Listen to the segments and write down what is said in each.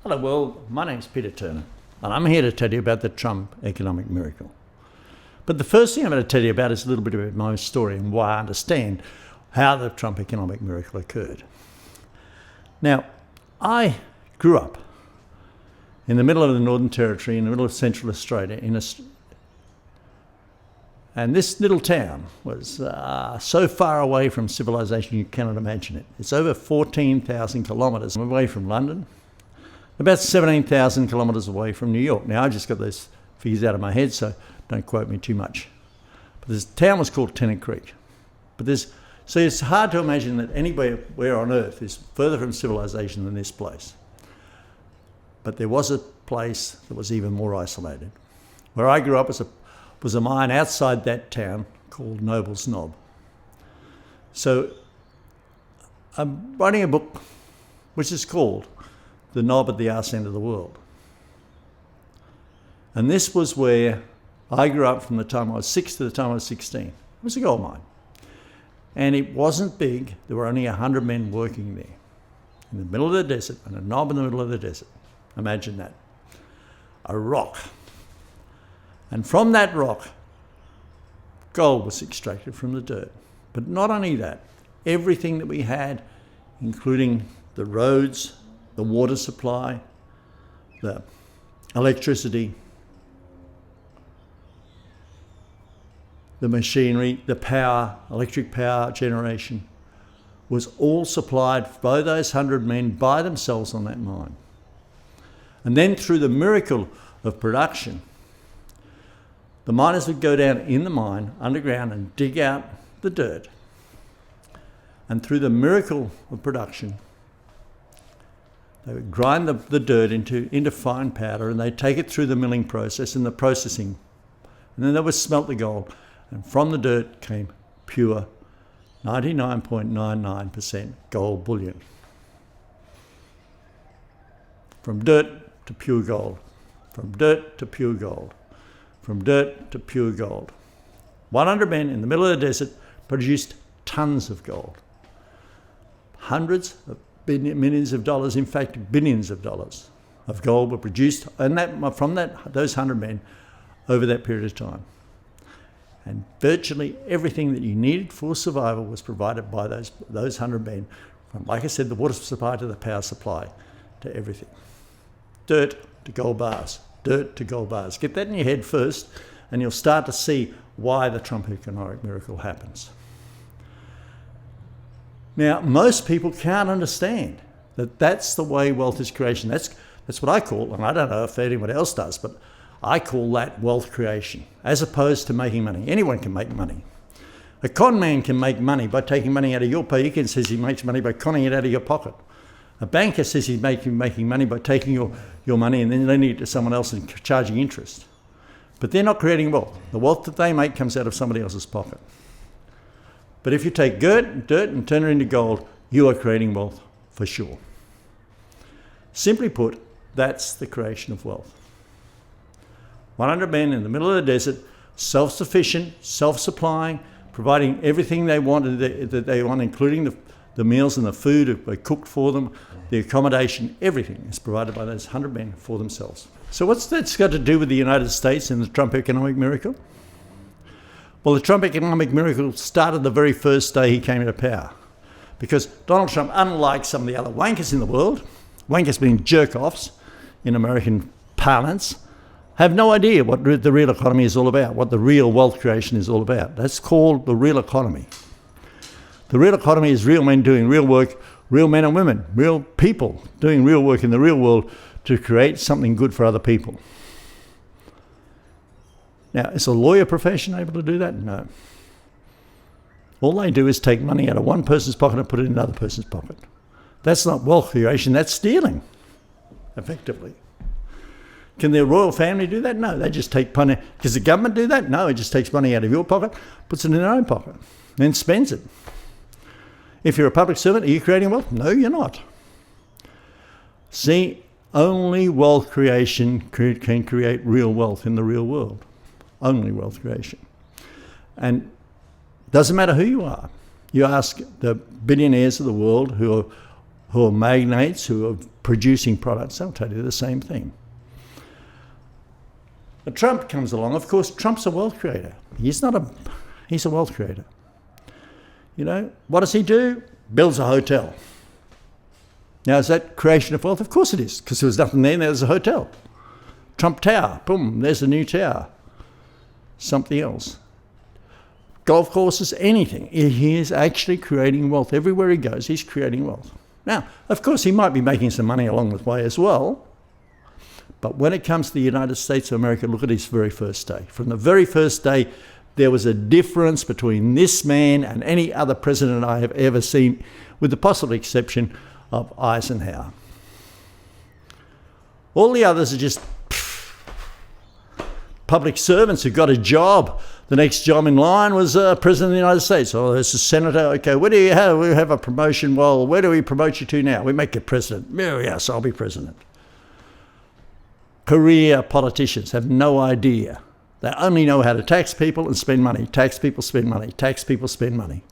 Hello world, my name's Peter Turner and I'm here to tell you about the Trump economic miracle. But the first thing I'm going to tell you about is a little bit about my own story and why I understand how the Trump economic miracle occurred. Now, I grew up in the middle of the Northern Territory, in the middle of Central Australia, and this little town was so far away from civilization you cannot imagine it. It's over 14,000 kilometres away from London, about 17,000 kilometres away from New York. Now, I just got those figures out of my head, so don't quote me too much. But this town was called Tennant Creek. So it's hard to imagine that anywhere on Earth is further from civilization than this place. But there was a place that was even more isolated. Where I grew up was a mine outside that town called Noble's Knob. So I'm writing a book which is called The Knob at the Arse End of the World. And this was where I grew up from the time I was 6 to the time I was 16. It was a gold mine. And it wasn't big. There were only 100 men working there in the middle of the desert, and a knob in the middle of the desert. Imagine that. A rock. And from that rock, gold was extracted from the dirt. But not only that, everything that we had, including the roads, the water supply, the electricity, the machinery, the power, electric power generation, was all supplied by those 100 men by themselves on that mine. And then through the miracle of production, the miners would go down in the mine, underground, and dig out the dirt. And through the miracle of production, they would grind the dirt into fine powder, and they'd take it through the milling process and the processing. And then they would smelt the gold. And from the dirt came pure 99.99% gold bullion. From dirt to pure gold. From dirt to pure gold. From dirt to pure gold. 100 men in the middle of the desert produced tons of gold. Hundreds of millions of dollars, in fact billions of dollars of gold were produced from those 100 men over that period of time. And virtually everything that you needed for survival was provided by those 100 men, from, like I said, the water supply to the power supply to everything. Dirt to gold bars. Dirt to gold bars. Get that in your head first, and you'll start to see why the Trump economic miracle happens. Now, most people can't understand that that's the way wealth is creation. That's what I call, and I don't know if anyone else does, but I call that wealth creation, as opposed to making money. Anyone can make money. A con man can make money by taking money out of your pocket. He can says he makes money by conning it out of your pocket. A banker says he's making money by taking your money and then lending it to someone else and charging interest. But they're not creating wealth. The wealth that they make comes out of somebody else's pocket. But if you take dirt and turn it into gold, you are creating wealth for sure. Simply put, that's the creation of wealth. 100 men in the middle of the desert, self-sufficient, self-supplying, providing everything they want, including the meals and the food that were cooked for them, the accommodation, everything is provided by those 100 men for themselves. So what's that got to do with the United States and the Trump economic miracle? Well, the Trump economic miracle started the very first day he came into power. Because Donald Trump, unlike some of the other wankers in the world, wankers being jerk-offs in American parlance, have no idea what the real economy is all about, what the real wealth creation is all about. That's called the real economy. The real economy is real men doing real work, real men and women, real people doing real work in the real world to create something good for other people. Now, is a lawyer profession able to do that? No. All they do is take money out of one person's pocket and put it in another person's pocket. That's not wealth creation, that's stealing, effectively. Can the royal family do that? No, they just take money. Does the government do that? No, it just takes money out of your pocket, puts it in their own pocket, then spends it. If you're a public servant, are you creating wealth? No, you're not. See, only wealth creation can create real wealth in the real world. Only wealth creation. And it doesn't matter who you are. You ask the billionaires of the world who are who are magnates, who are producing products, they'll tell you the same thing. But Trump comes along. Of course, Trump's a wealth creator. He's a wealth creator. You know, what does he do? Builds a hotel. Now, is that creation of wealth? Of course it is, because there was nothing there and there's a hotel. Trump Tower, boom, there's a new tower. Something else. Golf courses, anything. He is actually creating wealth. Everywhere he goes, he's creating wealth. Now, of course, he might be making some money along the way as well. But when it comes to the United States of America, look at his very first day. From the very first day, there was a difference between this man and any other president I have ever seen, with the possible exception of Eisenhower. All the others are just public servants who got a job. The next job in line was President of the United States. Oh, there's a senator. Okay, where do you have? We have a promotion. Well, where do we promote you to now? We make you president. Oh, yes, I'll be president. Career politicians have no idea. They only know how to tax people and spend money. Tax people, spend money. Tax people, spend money.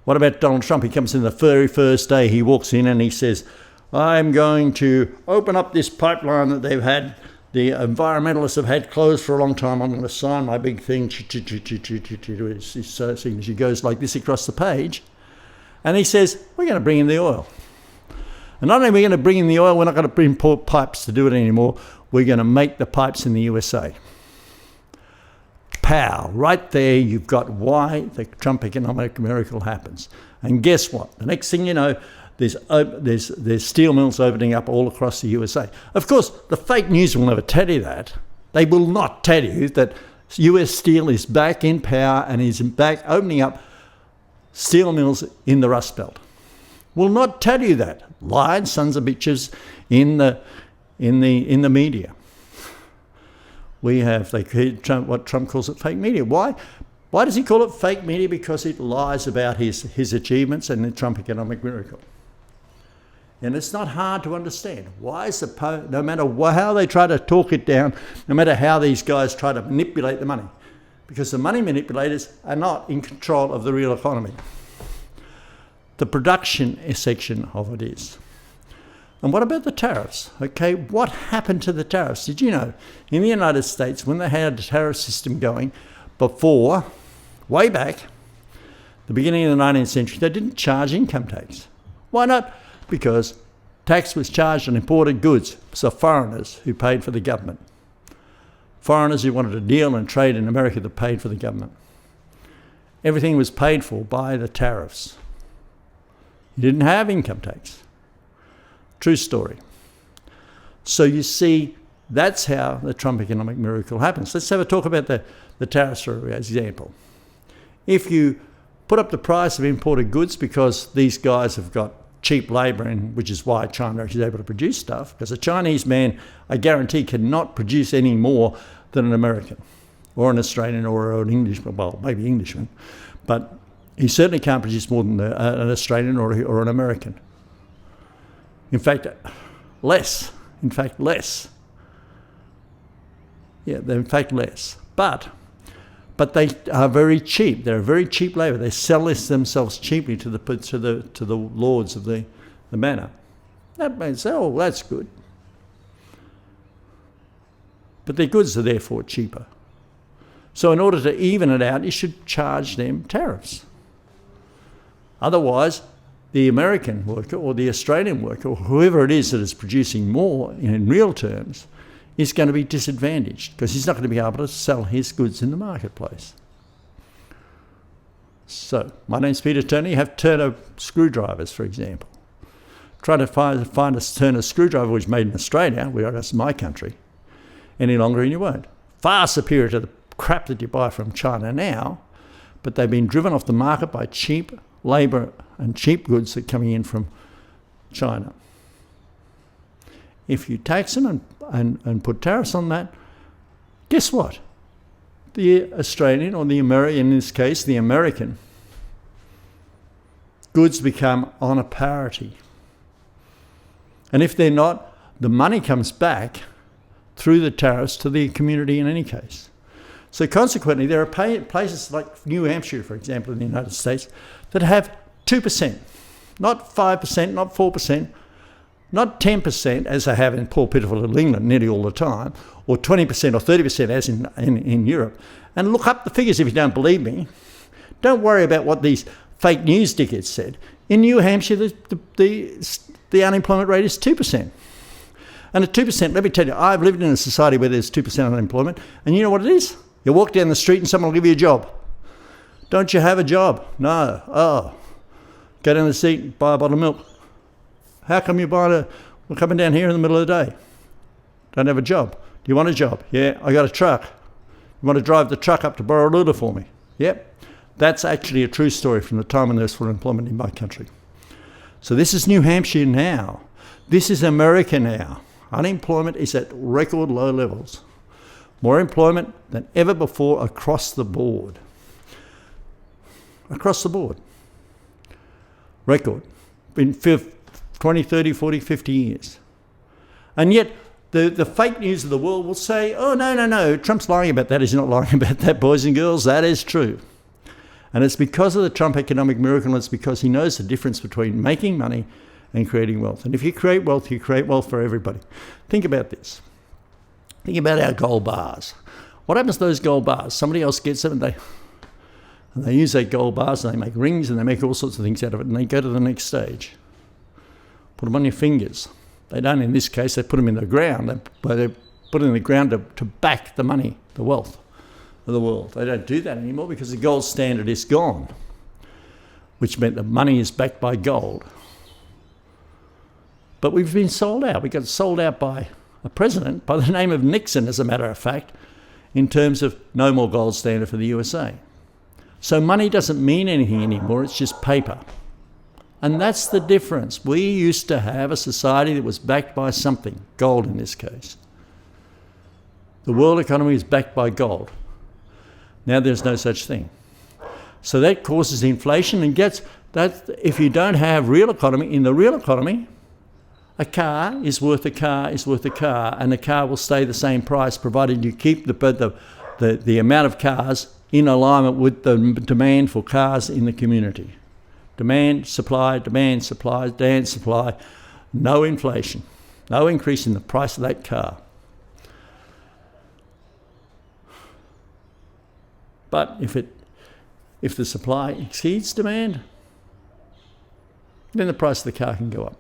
What about Donald Trump? He comes in the very first day. He walks in and he says, I'm going to open up this pipeline that they've had. The environmentalists have had closed for a long time. I'm going to sign my big thing. He goes like this across the page. And he says, we're going to bring in the oil. And not only are we going to bring in the oil, we're not going to import pipes to do it anymore. We're going to make the pipes in the USA. Pow, right there you've got why the Trump economic miracle happens. And guess what? The next thing you know, there's steel mills opening up all across the USA. Of course, the fake news will never tell you that. They will not tell you that US Steel is back in power and is back opening up steel mills in the Rust Belt. Will not tell you that. Lying sons of bitches in the media. We have what Trump calls it fake media. Why? Why does he call it fake media? Because it lies about his achievements and the Trump economic miracle. And it's not hard to understand. Why is no matter how they try to talk it down, no matter how these guys try to manipulate the money, because the money manipulators are not in control of the real economy. The production section of it is. And what about the tariffs? Okay, what happened to the tariffs? Did you know in the United States, when they had the tariff system going before, way back, the beginning of the 19th century, they didn't charge income tax. Why not? Because tax was charged on imported goods, so foreigners who paid for the government. Foreigners who wanted to deal and trade in America that paid for the government. Everything was paid for by the tariffs. You didn't have income tax. True story. So you see, that's how the Trump economic miracle happens. Let's have a talk about the tariffs for example. If you put up the price of imported goods because these guys have got cheap labour, and which is why China is able to produce stuff, because a Chinese man, I guarantee, cannot produce any more than an American or an Australian or an Englishman, well, maybe Englishman, but he certainly can't produce more than an Australian or an American. In fact, less. Yeah, they're in fact less. But they are very cheap. They're very cheap labour. They sell themselves cheaply to the lords of the manor. That means, oh, that's good. But their goods are therefore cheaper. So in order to even it out, you should charge them tariffs. Otherwise, the American worker or the Australian worker or whoever it is that is producing more in real terms is going to be disadvantaged because he's not going to be able to sell his goods in the marketplace. So, my name's Peter Turner. You have Turner screwdrivers, for example. Try to find a Turner screwdriver which is made in Australia, where that's my country, any longer and you won't. Far superior to the crap that you buy from China now, but they've been driven off the market by cheap labour and cheap goods that are coming in from China. If you tax them and put tariffs on that, guess what? The Australian or the American, in this case, the American goods become on a parity. And if they're not, the money comes back through the tariffs to the community in any case. So consequently, there are places like New Hampshire, for example, in the United States, that have 2%. Not 5%, not 4%, not 10%, as they have in poor, pitiful little England nearly all the time, or 20% or 30% as in Europe. And look up the figures if you don't believe me. Don't worry about what these fake news dickheads said. In New Hampshire, the unemployment rate is 2%. And at 2%, let me tell you, I've lived in a society where there's 2% unemployment, and you know what it is? You walk down the street and someone will give you a job. Don't you have a job? No. Oh. Go down the street and buy a bottle of milk. How come you're coming down here in the middle of the day? Don't have a job. Do you want a job? Yeah, I got a truck. You want to drive the truck up to Borroloola for me? Yep. That's actually a true story from the time when there was full employment in my country. So this is New Hampshire now. This is America now. Unemployment is at record low levels. More employment than ever before across the board. Across the board. Record. In 20, 30, 40, 50 years. And yet the fake news of the world will say, oh, no, Trump's lying about that. He's not lying about that, boys and girls. That is true. And it's because of the Trump economic miracle, and it's because he knows the difference between making money and creating wealth. And if you create wealth, you create wealth for everybody. Think about this. Think about our gold bars. What happens to those gold bars? Somebody else gets them and they use their gold bars and they make rings and they make all sorts of things out of it, and they go to the next stage. Put them on your fingers. They don't in this case, they put them in the ground. They put it in the ground to back the money, the wealth of the world. They don't do that anymore because the gold standard is gone, which meant the money is backed by gold. But we've been sold out. We got sold out by a president by the name of Nixon, as a matter of fact, in terms of no more gold standard for the USA. So money doesn't mean anything anymore, it's just paper. And that's the difference. We used to have a society that was backed by something, gold in this case. The world economy is backed by gold. Now there's no such thing. So that causes inflation and gets that. If you don't have real economy, in the real economy, a car is worth a car is worth a car, and the car will stay the same price provided you keep the amount of cars in alignment with the demand for cars in the community. Demand, supply, demand, supply, demand, supply. No inflation. No increase in the price of that car. But if the supply exceeds demand, then the price of the car can go up.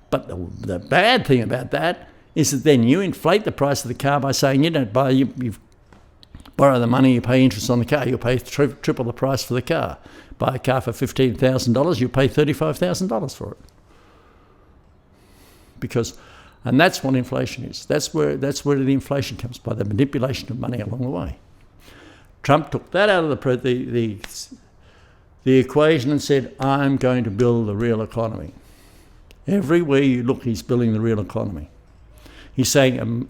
But the bad thing about that is that then you inflate the price of the car by saying you don't buy, you borrow the money, you pay interest on the car, you'll pay triple the price for the car. Buy a car for $15,000, you'll pay $35,000 for it. And that's what inflation is. That's where the inflation comes, by the manipulation of money along the way. Trump took that out of the equation and said, I'm going to build the real economy. Everywhere you look, he's building the real economy. He's saying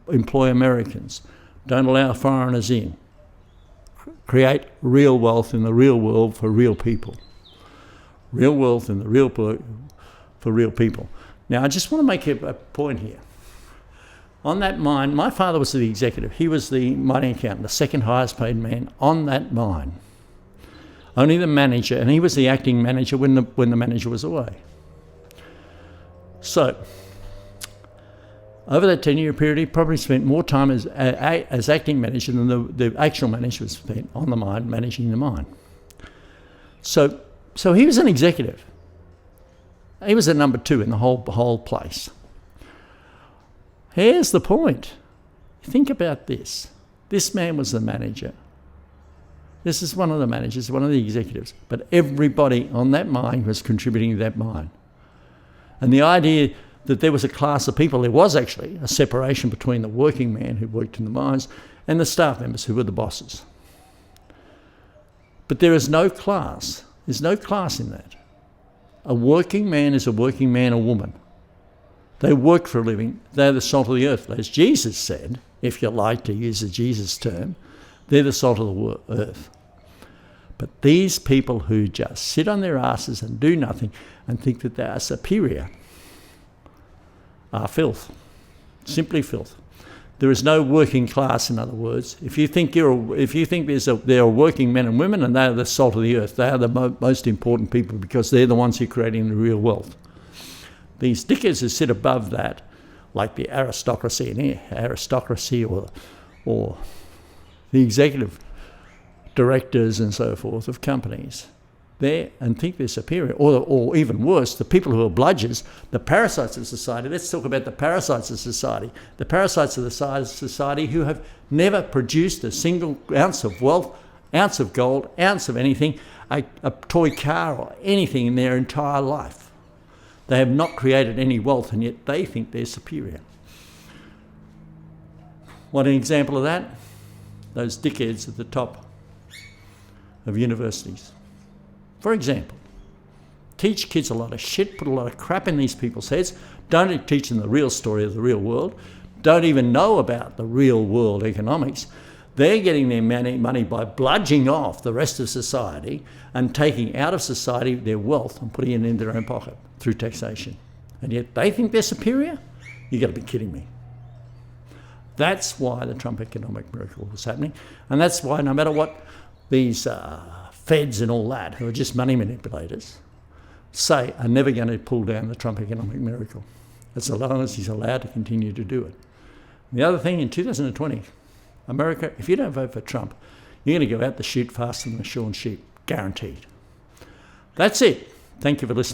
employ Americans, don't allow foreigners in. Create real wealth in the real world for real people. Real wealth in the real world for real people. Now, I just want to make a point here. On that mine, my father was the executive. He was the mining accountant, the second highest paid man on that mine. Only the manager, and he was the acting manager when the manager was away. So, over that 10-year period, he probably spent more time as acting manager than the actual manager was spent on the mine, managing the mine. So he was an executive. He was a number two in the whole place. Here's the point. Think about this. This man was the manager. This is one of the managers, one of the executives. But everybody on that mine was contributing to that mine. And the idea that there was a class of people, there was actually a separation between the working man who worked in the mines and the staff members who were the bosses. But there is no class. There's no class in that. A working man is a working man or woman. They work for a living. They're the salt of the earth. As Jesus said, if you like to use a Jesus term, they're the salt of the earth. But these people who just sit on their asses and do nothing and think that they are superior are filth. Simply filth. There is no working class, in other words. If you think there are working men and women and they are the salt of the earth, they are the most important people because they're the ones who are creating the real wealth. These dickheads who sit above that, like the aristocracy or the executive directors and so forth of companies, there and think they're superior, or even worse, the people who are bludgers, the parasites of society. Let's talk about the parasites of society. The parasites of the society who have never produced a single ounce of wealth, ounce of gold, ounce of anything, a toy car or anything in their entire life. They have not created any wealth, and yet they think they're superior. What an example of that? Those dickheads at the top of universities. For example, teach kids a lot of shit, put a lot of crap in these people's heads, don't teach them the real story of the real world, don't even know about the real world economics. They're getting their money by bludgeoning off the rest of society and taking out of society their wealth and putting it in their own pocket through taxation. And yet they think they're superior? You've got to be kidding me. That's why the Trump economic miracle was happening. And that's why no matter what these feds and all that, who are just money manipulators, say are never going to pull down the Trump economic miracle, as long as he's allowed to continue to do it. And the other thing, in 2020, America, if you don't vote for Trump, you're going to go out the chute faster than a shorn sheep, guaranteed. That's it. Thank you for listening.